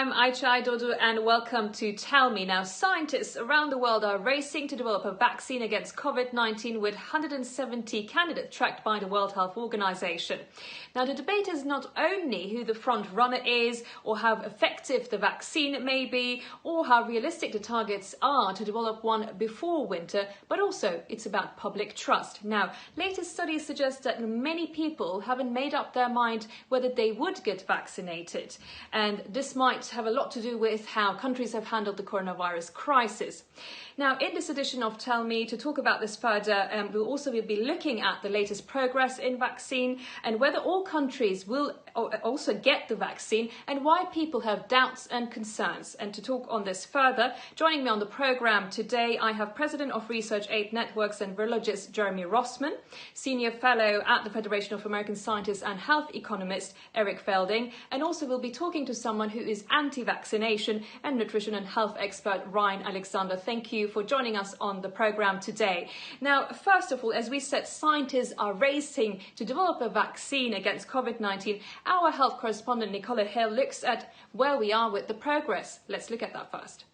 I'm YGYOntario and welcome to Tell Me. Now, scientists around the world are racing to develop a vaccine against COVID-19 with 170 candidates tracked by the World Health Organization. Now, the debate is not only who the front runner is or how effective the vaccine may be or how realistic the targets are to develop one before winter, but also it's about public trust. Now, latest studies suggest that many people haven't made up their mind whether they would get vaccinated. And this might have a lot to do with how countries have handled the coronavirus crisis. Now, in this edition of Tell Me, to talk about this further, we'll also be looking at the latest progress in vaccine and whether all countries will also get the vaccine and why people have doubts and concerns. And to talk on this further, joining me on the program today, I have President of Research Aid Networks and virologist Jeremy Rossman, Senior Fellow at the Federation of American Scientists and Health Economist Eric Felding, and also we'll be talking to someone who is anti-vaccination and nutrition and health expert Ryan Alexander. Thank you for joining us on the program today. Now, first of all, as we said, scientists are racing to develop a vaccine against COVID-19. Our health correspondent Nicola Hill looks at where we are with the progress. Let's look at that first.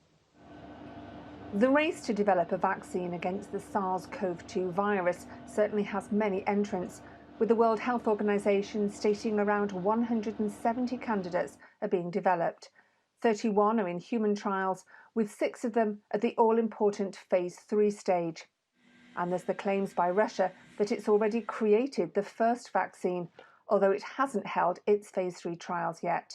The race to develop a vaccine against the SARS-CoV-2 virus certainly has many entrants, with the World Health Organization stating around 170 candidates are being developed. 31 are in human trials, with 6 of them at the all-important Phase 3 stage. And there's the claims by Russia that it's already created the first vaccine, although it hasn't held its Phase 3 trials yet.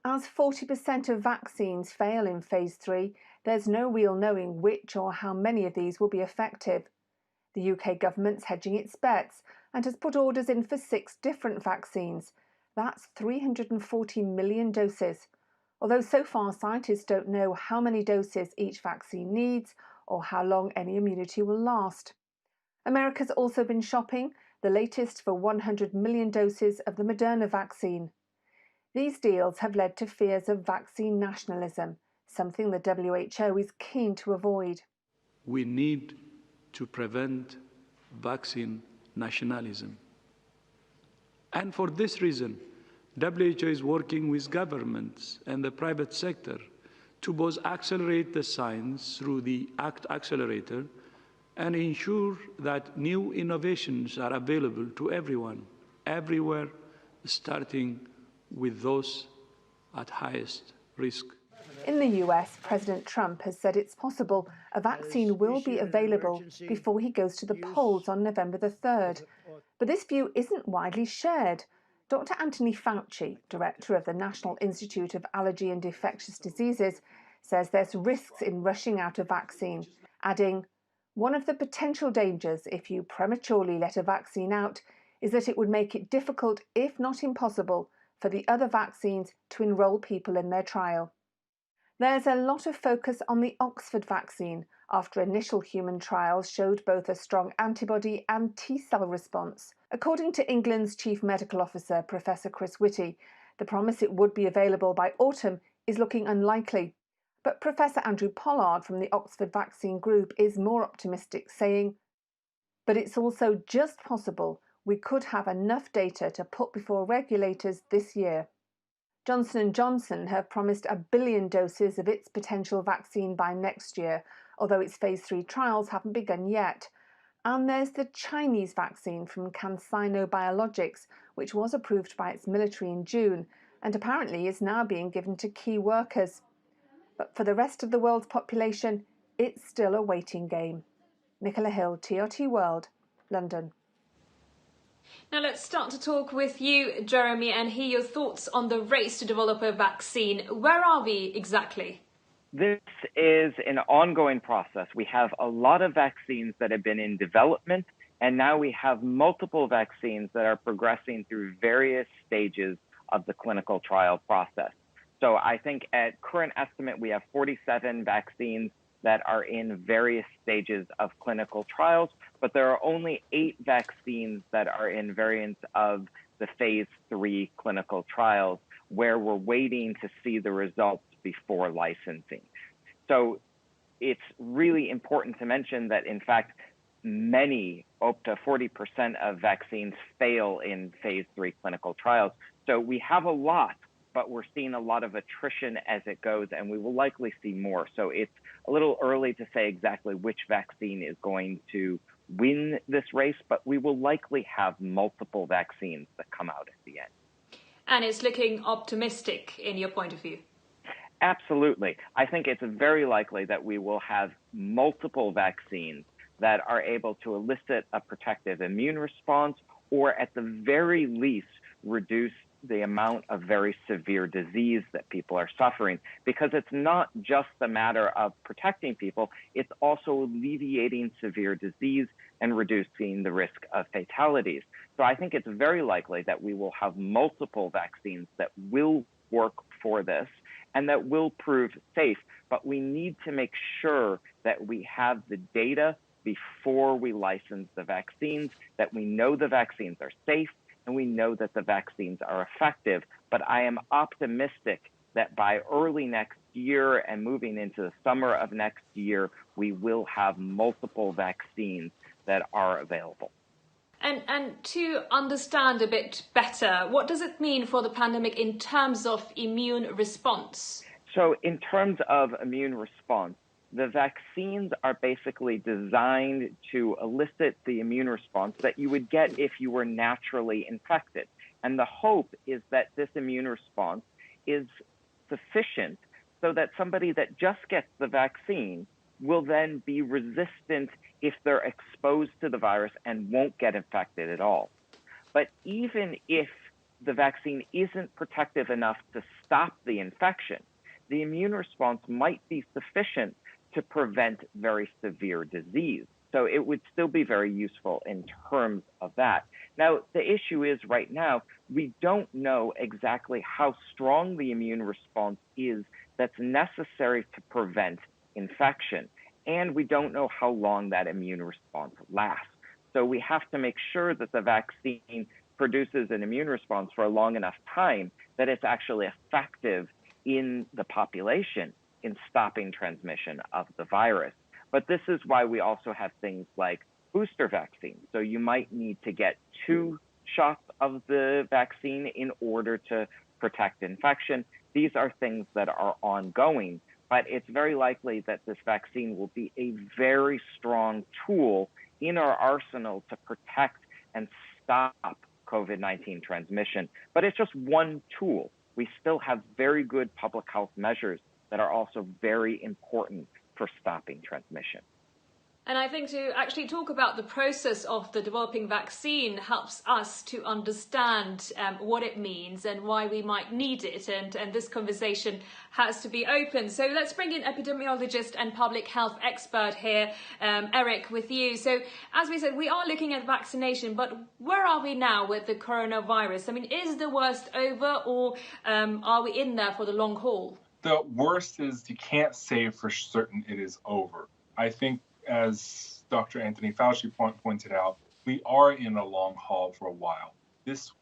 As 40% of vaccines fail in Phase 3, there's no real knowing which or how many of these will be effective. The UK government's hedging its bets and has put orders in for 6 different vaccines. That's 340 million doses. Although so far scientists don't know how many doses each vaccine needs or how long any immunity will last. America's also been shopping, the latest for 100 million doses of the Moderna vaccine. These deals have led to fears of vaccine nationalism, something the WHO is keen to avoid. We need to prevent vaccine nationalism. And for this reason, WHO is working with governments and the private sector to both accelerate the science through the ACT Accelerator and ensure that new innovations are available to everyone, everywhere, starting with those at highest risk. In the US, President Trump has said it's possible a vaccine will be available before he goes to the polls on November the 3rd. But this view isn't widely shared. Dr. Anthony Fauci, director of the National Institute of Allergy and Infectious Diseases, says there's risks in rushing out a vaccine, adding, "One of the potential dangers if you prematurely let a vaccine out is that it would make it difficult, if not impossible, for the other vaccines to enroll people in their trial." There's a lot of focus on the Oxford vaccine after initial human trials showed both a strong antibody and T-cell response. According to England's Chief Medical Officer, Professor Chris Whitty, the promise it would be available by autumn is looking unlikely. But Professor Andrew Pollard from the Oxford Vaccine Group is more optimistic, saying, "But it's also just possible we could have enough data to put before regulators this year." Johnson & Johnson have promised 1 billion doses of its potential vaccine by next year, although its Phase 3 trials haven't begun yet. And there's the Chinese vaccine from CanSino Biologics, which was approved by its military in June and apparently is now being given to key workers. But for the rest of the world's population, it's still a waiting game. Nicola Hill, TRT World, London. Now let's start to talk with you, Jeremy, and hear your thoughts on the race to develop a vaccine. Where are we exactly? This is an ongoing process. We have a lot of vaccines that have been in development, and now we have multiple vaccines that are progressing through various stages of the clinical trial process. So I think at current estimate, we have 47 vaccines that are in various stages of clinical trials, but there are only 8 vaccines that are in variants of the Phase 3 clinical trials, where we're waiting to see the results before licensing. So it's really important to mention that, in fact, many, up to 40% of vaccines fail in Phase 3 clinical trials. So we have a lot, but we're seeing a lot of attrition as it goes, and we will likely see more. So it's a little early to say exactly which vaccine is going to win this race, but we will likely have multiple vaccines that come out at the end. And it's looking optimistic in your point of view. Absolutely. I think it's very likely that we will have multiple vaccines that are able to elicit a protective immune response, or at the very least reduce the amount of very severe disease that people are suffering, because it's not just a matter of protecting people, it's also alleviating severe disease and reducing the risk of fatalities. So I think it's very likely that we will have multiple vaccines that will work for this and that will prove safe, but we need to make sure that we have the data before we license the vaccines, that we know the vaccines are safe, and we know that the vaccines are effective. But I am optimistic that by early next year and moving into the summer of next year, we will have multiple vaccines that are available. And to understand a bit better, what does it mean for the pandemic in terms of immune response? So in terms of immune response, the vaccines are basically designed to elicit the immune response that you would get if you were naturally infected. And the hope is that this immune response is sufficient so that somebody that just gets the vaccine will then be resistant if they're exposed to the virus and won't get infected at all. But even if the vaccine isn't protective enough to stop the infection, the immune response might be sufficient to prevent very severe disease. So it would still be very useful in terms of that. Now, the issue is right now, we don't know exactly how strong the immune response is that's necessary to prevent infection. And we don't know how long that immune response lasts. So we have to make sure that the vaccine produces an immune response for a long enough time that it's actually effective in the population in stopping transmission of the virus. But this is why we also have things like booster vaccines. So you might need to get 2 shots of the vaccine in order to protect infection. These are things that are ongoing, but it's very likely that this vaccine will be a very strong tool in our arsenal to protect and stop COVID-19 transmission. But it's just one tool. We still have very good public health measures that are also very important for stopping transmission. And I think to actually talk about the process of the developing vaccine helps us to understand what it means and why we might need it. And this conversation has to be open. So let's bring in epidemiologist and public health expert here, Eric, with you. So as we said, we are looking at vaccination, but where are we now with the coronavirus? I mean, is the worst over, or are we in there for the long haul? The worst is you can't say for certain it is over. I think, as Dr. Anthony Fauci pointed out, we are in a long haul for a while. This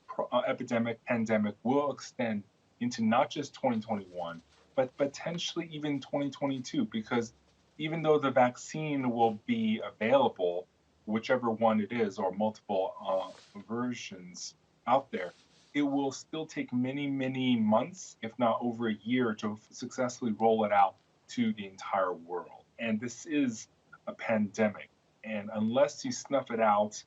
pandemic will extend into not just 2021, but potentially even 2022, because even though the vaccine will be available, whichever one it is, or multiple versions out there, it will still take many, many months, if not over a year, to successfully roll it out to the entire world. And this is a pandemic. And unless you snuff it out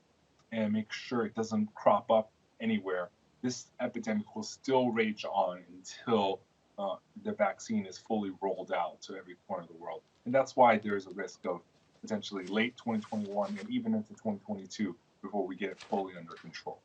and make sure it doesn't crop up anywhere, this epidemic will still rage on until the vaccine is fully rolled out to every corner of the world. And that's why there's a risk of potentially late 2021 and even into 2022 before we get it fully under control.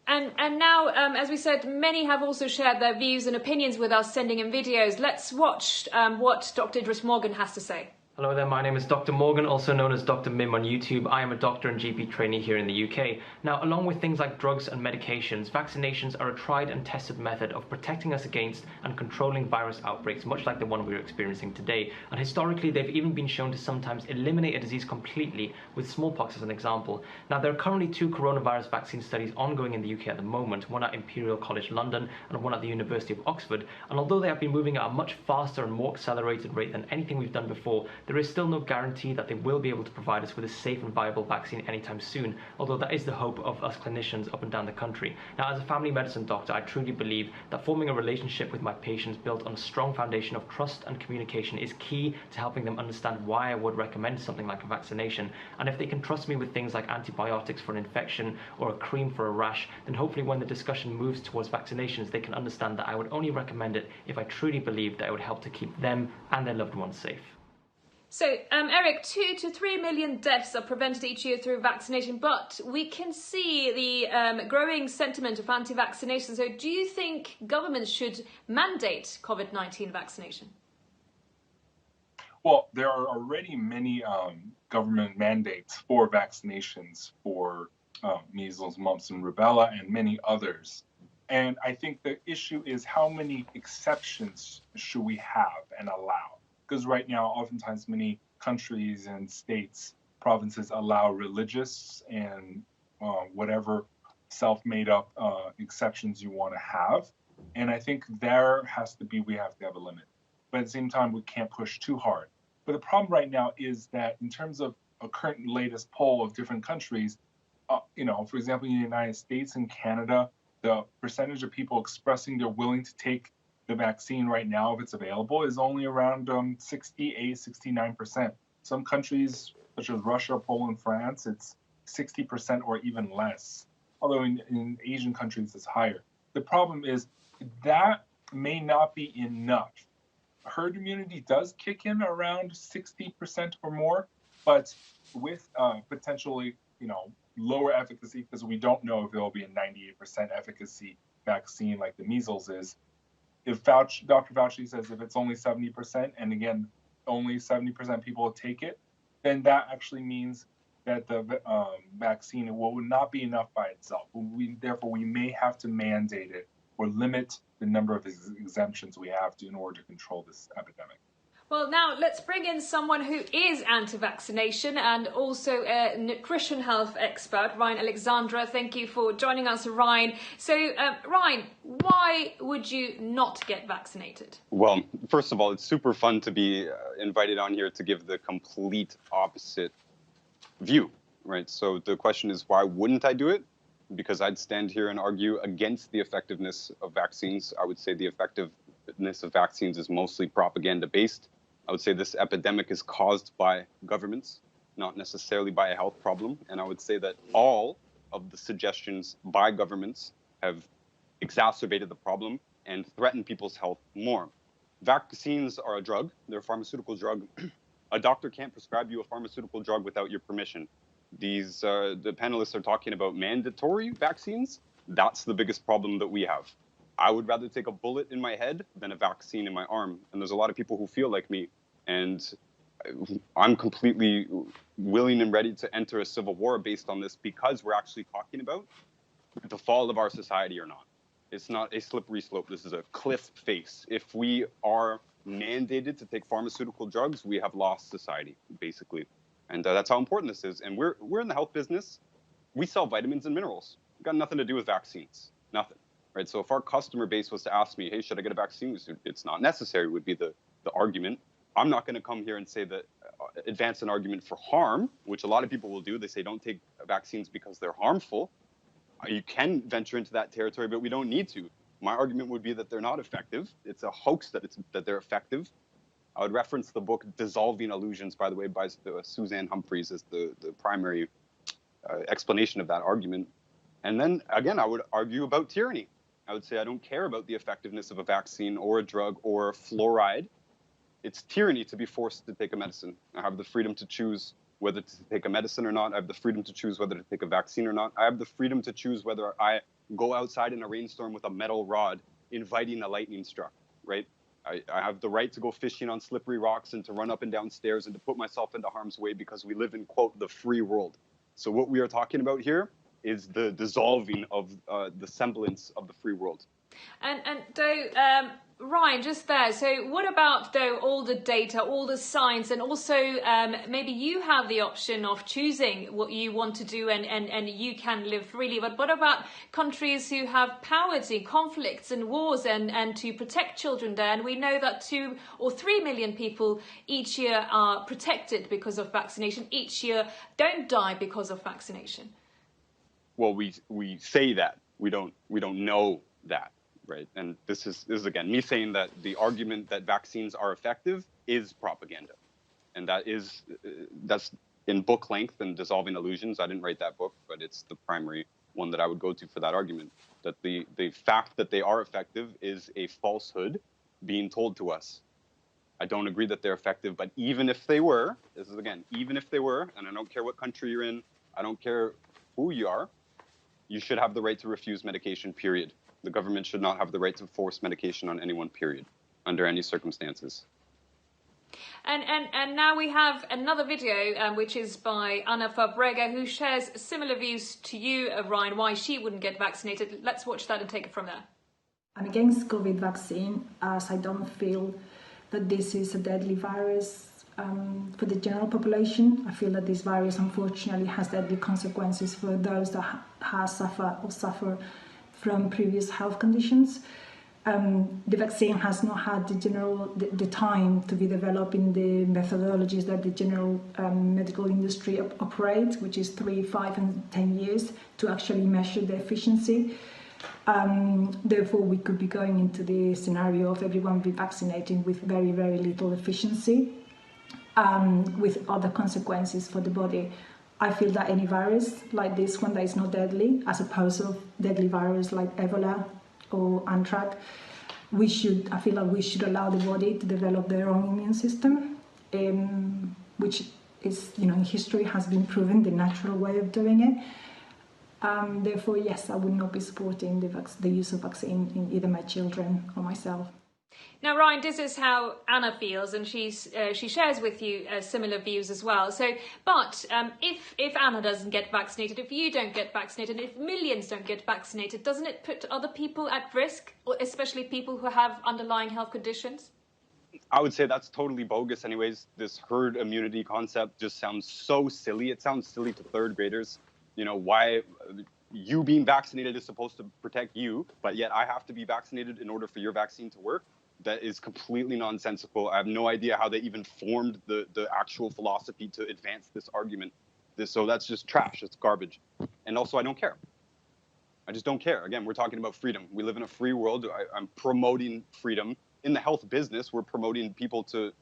And now, as we said, many have also shared their views and opinions with us, sending in videos. Let's watch what Dr. Idris Morgan has to say. Hello there, my name is Dr. Morgan, also known as Dr. Mim on YouTube. I am a doctor and GP trainee here in the UK. Now, along with things like drugs and medications, vaccinations are a tried and tested method of protecting us against and controlling virus outbreaks, much like the one we're experiencing today. And historically, they've even been shown to sometimes eliminate a disease completely, with smallpox as an example. Now, there are currently 2 coronavirus vaccine studies ongoing in the UK at the moment, one at Imperial College London and one at the University of Oxford. And although they have been moving at a much faster and more accelerated rate than anything we've done before, the There is still no guarantee that they will be able to provide us with a safe and viable vaccine anytime soon, although that is the hope of us clinicians up and down the country. Now, as a family medicine doctor, I truly believe that forming a relationship with my patients built on a strong foundation of trust and communication is key to helping them understand why I would recommend something like a vaccination. And if they can trust me with things like antibiotics for an infection or a cream for a rash, then hopefully when the discussion moves towards vaccinations, they can understand that I would only recommend it if I truly believed that it would help to keep them and their loved ones safe. So, Eric, 2 to 3 million deaths are prevented each year through vaccination, but we can see the growing sentiment of anti-vaccination. So do you think governments should mandate COVID-19 vaccination? Well, there are already many government mandates for vaccinations for measles, mumps, and rubella, and many others. And I think the issue is how many exceptions should we have and allow? Because right now, oftentimes many countries and states, provinces allow religious and whatever self-made up exceptions you want to have. And I think we have to have a limit. But at the same time, we can't push too hard. But the problem right now is that in terms of a current latest poll of different countries, for example, in the United States and Canada, the percentage of people expressing they're willing to take the vaccine right now, if it's available, is only around 68, 69%. Some countries, such as Russia, Poland, France, it's 60% or even less, although in Asian countries it's higher. The problem is that may not be enough. Herd immunity does kick in around 60% or more, but with potentially, lower efficacy, because we don't know if there will be a 98% efficacy vaccine like the measles is. If Dr. Fauci says if it's only 70%, and again, only 70% people will take it, then that actually means that the vaccine would not be enough by itself. Therefore, we may have to mandate it or limit the number of exemptions we have to in order to control this epidemic. Well, now let's bring in someone who is anti-vaccination and also a nutrition health expert, Ryan Alexandra. Thank you for joining us, Ryan. So, Ryan, why would you not get vaccinated? Well, first of all, it's super fun to be invited on here to give the complete opposite view, right? So the question is, why wouldn't I do it? Because I'd stand here and argue against the effectiveness of vaccines. I would say the effectiveness of vaccines is mostly propaganda-based. I would say this epidemic is caused by governments, not necessarily by a health problem. And I would say that all of the suggestions by governments have exacerbated the problem and threatened people's health more. Vaccines are a drug. They're a pharmaceutical drug. A doctor can't prescribe you a pharmaceutical drug without your permission. The panelists are talking about mandatory vaccines. That's the biggest problem that we have. I would rather take a bullet in my head than a vaccine in my arm. And there's a lot of people who feel like me. And I'm completely willing and ready to enter a civil war based on this, because we're actually talking about the fall of our society or not. It's not a slippery slope. This is a cliff face. If we are mandated to take pharmaceutical drugs, we have lost society, basically. And that's how important this is. And we're in the health business. We sell vitamins and minerals. We've got nothing to do with vaccines. Nothing. Right? So if our customer base was to ask me, hey, should I get a vaccine? It's not necessary would be the argument. I'm not going to come here and say that advance an argument for harm, which a lot of people will do. They say don't take vaccines because they're harmful. You can venture into that territory, but we don't need to. My argument would be that they're not effective. It's a hoax that they're effective. I would reference the book Dissolving Illusions, by the way, by Suzanne Humphries as the primary explanation of that argument. And then, again, I would argue about tyranny. I would say I don't care about the effectiveness of a vaccine or a drug or fluoride. It's tyranny to be forced to take a medicine. I have the freedom to choose whether to take a medicine or not. I have the freedom to choose whether to take a vaccine or not. I have the freedom to choose whether I go outside in a rainstorm with a metal rod inviting a lightning struck, right? I have the right to go fishing on slippery rocks and to run up and down stairs and to put myself into harm's way because we live in, quote, the free world. So what we are talking about here is the dissolving of the semblance of the free world. And so, Ryan, just there. So what about, though, all the data, all the science, and also maybe you have the option of choosing what you want to do and you can live freely. But what about countries who have poverty, conflicts and wars and to protect children there? And we know that 2 or 3 million people each year are protected because of vaccination, each year don't die because of vaccination. Well, we say that. We don't know that. Right. And this is again, me saying that the argument that vaccines are effective is propaganda. And that's in book length and Dissolving Illusions. I didn't write that book, but it's the primary one that I would go to for that argument, that the fact that they are effective is a falsehood being told to us. I don't agree that they're effective, but even if they were, this is again, even if they were, and I don't care what country you're in, I don't care who you are, you should have the right to refuse medication, period. The government should not have the right to force medication on anyone, period, under any circumstances. And now we have another video, which is by Anna Fabrega, who shares similar views to you, Ryan, why she wouldn't get vaccinated. Let's watch that and take it from there. I'm against COVID vaccine, as I don't feel that this is a deadly virus for the general population. I feel that this virus, unfortunately, has deadly consequences for those that have suffered or suffer from previous health conditions. The vaccine has not had the time to be developing the methodologies that the general medical industry operates, which is 3, 5 and 10 years to actually measure the efficiency. Therefore, we could be going into the scenario of everyone be vaccinating with very, very little efficiency, with other consequences for the body. I feel that any virus like this one that is not deadly, as opposed to deadly virus like Ebola or anthrax, I feel like we should allow the body to develop their own immune system, which is, in history has been proven the natural way of doing it. Therefore, yes, I would not be supporting the use of vaccine in either my children or myself. Now, Ryan, this is how Anna feels, and she shares with you similar views as well. So, but if Anna doesn't get vaccinated, if you don't get vaccinated, if millions don't get vaccinated, doesn't it put other people at risk, or especially people who have underlying health conditions? I would say that's totally bogus anyways. This herd immunity concept just sounds so silly. It sounds silly to third graders. Why you being vaccinated is supposed to protect you, but yet I have to be vaccinated in order for your vaccine to work. That is completely nonsensical. I have no idea how they even formed the actual philosophy to advance this argument. So that's just trash. It's garbage. And also, I don't care. I just don't care. Again, we're talking about freedom. We live in a free world. I'm promoting freedom. In the health business, we're promoting people to,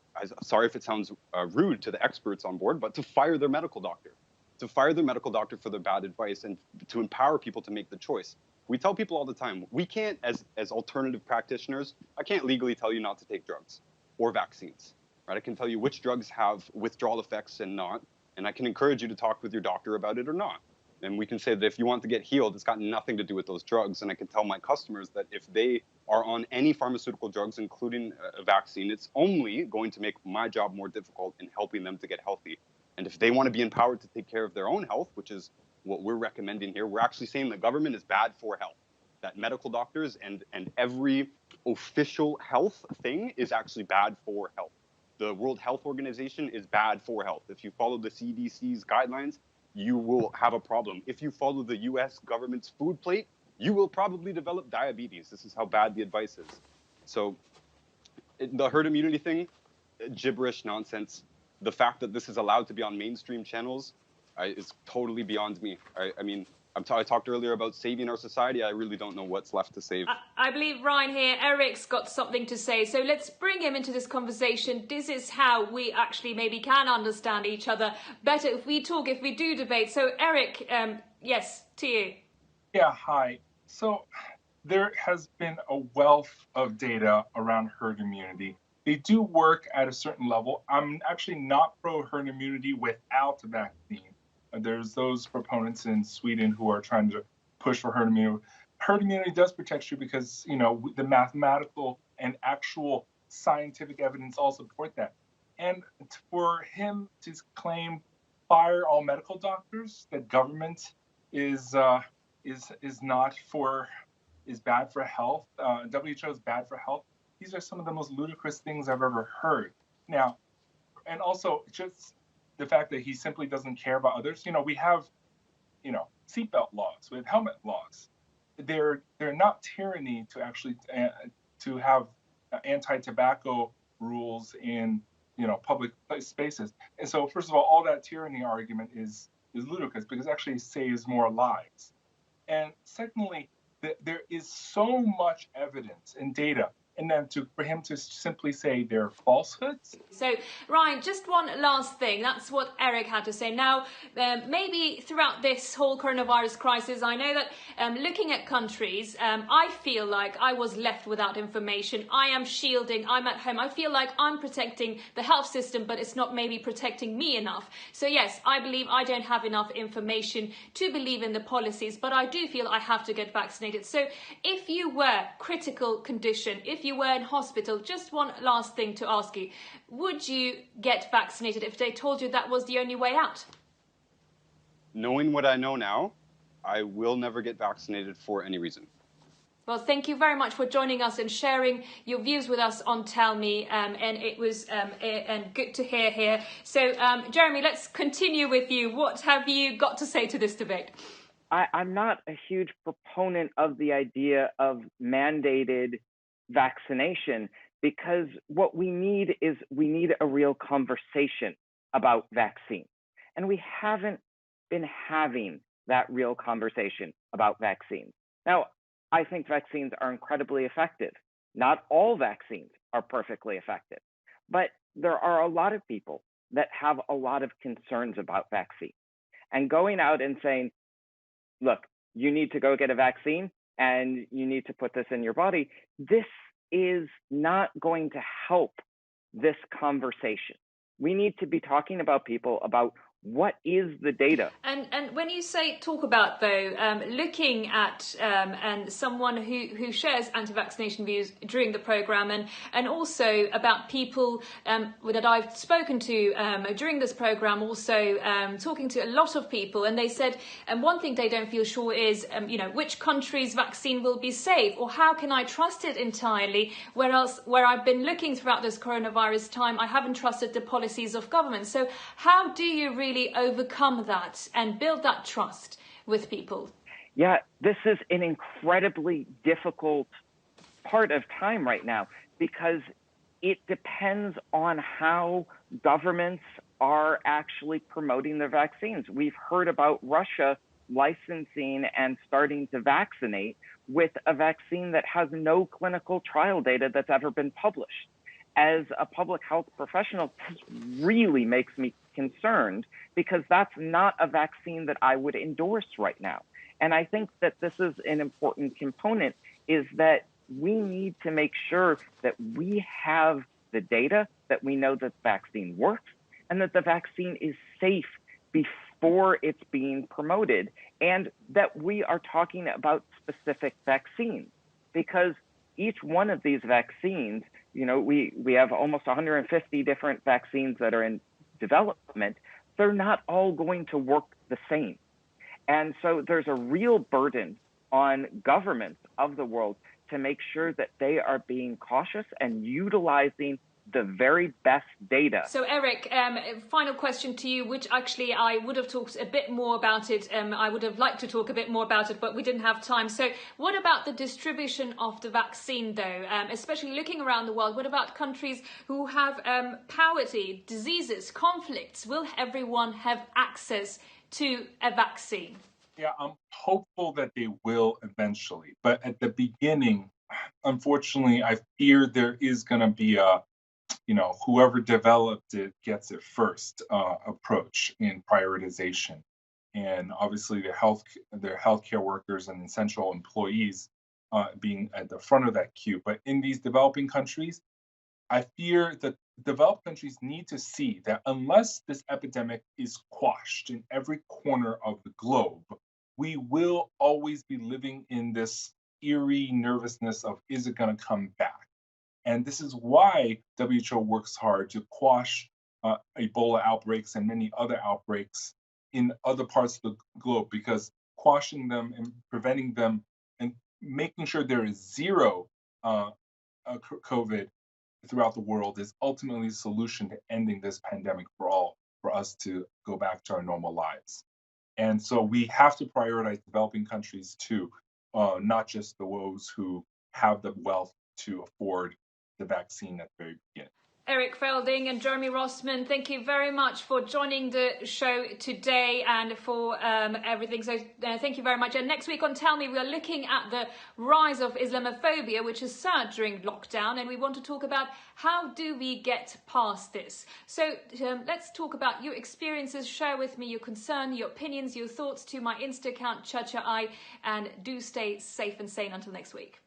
sorry if it sounds rude to the experts on board, but to fire their medical doctor. To fire their medical doctor for their bad advice and to empower people to make the choice. We tell people all the time, we can't, as alternative practitioners, I can't legally tell you not to take drugs or vaccines, right? I can tell you which drugs have withdrawal effects and not, and I can encourage you to talk with your doctor about it or not. And we can say that if you want to get healed, it's got nothing to do with those drugs. And I can tell my customers that if they are on any pharmaceutical drugs, including a vaccine, it's only going to make my job more difficult in helping them to get healthy. And if they want to be empowered to take care of their own health, which is what we're recommending here, we're actually saying the government is bad for health, that medical doctors and every official health thing is actually bad for health. The World Health Organization is bad for health. If you follow the CDC's guidelines, you will have a problem. If you follow the US government's food plate, you will probably develop diabetes. This is how bad the advice is. So the herd immunity thing, gibberish, nonsense. The fact that this is allowed to be on mainstream channels is totally beyond me. I mean, I talked earlier about saving our society. I really don't know what's left to save. I believe, Ryan, here, Eric's got something to say. So let's bring him into this conversation. This is how we actually maybe can understand each other better if we talk, if we do debate. So, Eric, yes, to you. Yeah, hi. So there has been a wealth of data around herd immunity. They do work at a certain level. I'm actually not pro herd immunity without a vaccine. There's those proponents in Sweden who are trying to push for herd immunity. Herd immunity does protect you because, the mathematical and actual scientific evidence all support that. And for him to claim fire all medical doctors, that government is bad for health, WHO is bad for health, these are some of the most ludicrous things I've ever heard. Now, and also just the fact that he simply doesn't care about others. We have, seatbelt laws, we have helmet laws. They're not tyranny to actually to have anti-tobacco rules in public spaces. And so, first of all that tyranny argument is ludicrous because it actually saves more lives. And secondly, there is so much evidence and data, and then for him to simply say they're falsehoods. So, Ryan, just one last thing. That's what Eric had to say. Now, maybe throughout this whole coronavirus crisis, I know that looking at countries, I feel like I was left without information. I am shielding, I'm at home. I feel like I'm protecting the health system, but it's not maybe protecting me enough. So yes, I believe I don't have enough information to believe in the policies, but I do feel I have to get vaccinated. So if you were critical condition, if you were in hospital, just one last thing to ask you. Would you get vaccinated if they told you that was the only way out? Knowing what I know now, I will never get vaccinated for any reason. Well, thank you very much for joining us and sharing your views with us on Tell Me, and it was and good to hear here. So, Jeremy, let's continue with you. What have you got to say to this debate? I'm not a huge proponent of the idea of mandated vaccination because what we need is a real conversation about vaccines. And we haven't been having that real conversation about vaccines. Now, I think vaccines are incredibly effective. Not all vaccines are perfectly effective, but there are a lot of people that have a lot of concerns about vaccines. And going out and saying, look, you need to go get a vaccine and you need to put this in your body, this is not going to help this conversation. We need to be talking about people about what is the data. And when you say talk about, though, looking at and someone who shares anti-vaccination views during the program, and also about people that I've spoken to during this program, also talking to a lot of people, and they said one thing they don't feel sure is which country's vaccine will be safe, or how can I trust it entirely, whereas where I've been looking throughout this coronavirus time, I haven't trusted the policies of government. So how do you really overcome that and build that trust with people? Yeah, this is an incredibly difficult part of time right now because it depends on how governments are actually promoting their vaccines. We've heard about Russia licensing and starting to vaccinate with a vaccine that has no clinical trial data that's ever been published. As a public health professional, this really makes me concerned because that's not a vaccine that I would endorse right now. And I think that this is an important component, is that we need to make sure that we have the data, that we know that the vaccine works, and that the vaccine is safe before it's being promoted, and that we are talking about specific vaccines. Because each one of these vaccines, we have almost 150 different vaccines that are in development. They're not all going to work the same. And so there's a real burden on governments of the world to make sure that they are being cautious and utilizing the very best data. So Eric, final question to you, which actually I would have talked a bit more about it. I would have liked to talk a bit more about it, but we didn't have time. So what about the distribution of the vaccine, though, especially looking around the world? What about countries who have poverty, diseases, conflicts? Will everyone have access to a vaccine? Yeah, I'm hopeful that they will eventually. But at the beginning, unfortunately, I fear there is going to be a whoever developed it gets it first approach in prioritization. And obviously their healthcare workers and essential employees being at the front of that queue. But in these developing countries, I fear that developed countries need to see that unless this epidemic is quashed in every corner of the globe, we will always be living in this eerie nervousness of, is it going to come back? And this is why WHO works hard to quash Ebola outbreaks and many other outbreaks in other parts of the globe, because quashing them and preventing them and making sure there is zero COVID throughout the world is ultimately the solution to ending this pandemic for all, for us to go back to our normal lives. And so we have to prioritize developing countries too, not just those who have the wealth to afford the vaccine at the very beginning. Eric Felding and Jeremy Rossman, thank you very much for joining the show today and for everything. So thank you very much. And next week on Tell Me, we are looking at the rise of Islamophobia, which has surged during lockdown. And we want to talk about how do we get past this. So let's talk about your experiences. Share with me your concern, your opinions, your thoughts to my Insta account, ChaChaI. And do stay safe and sane until next week.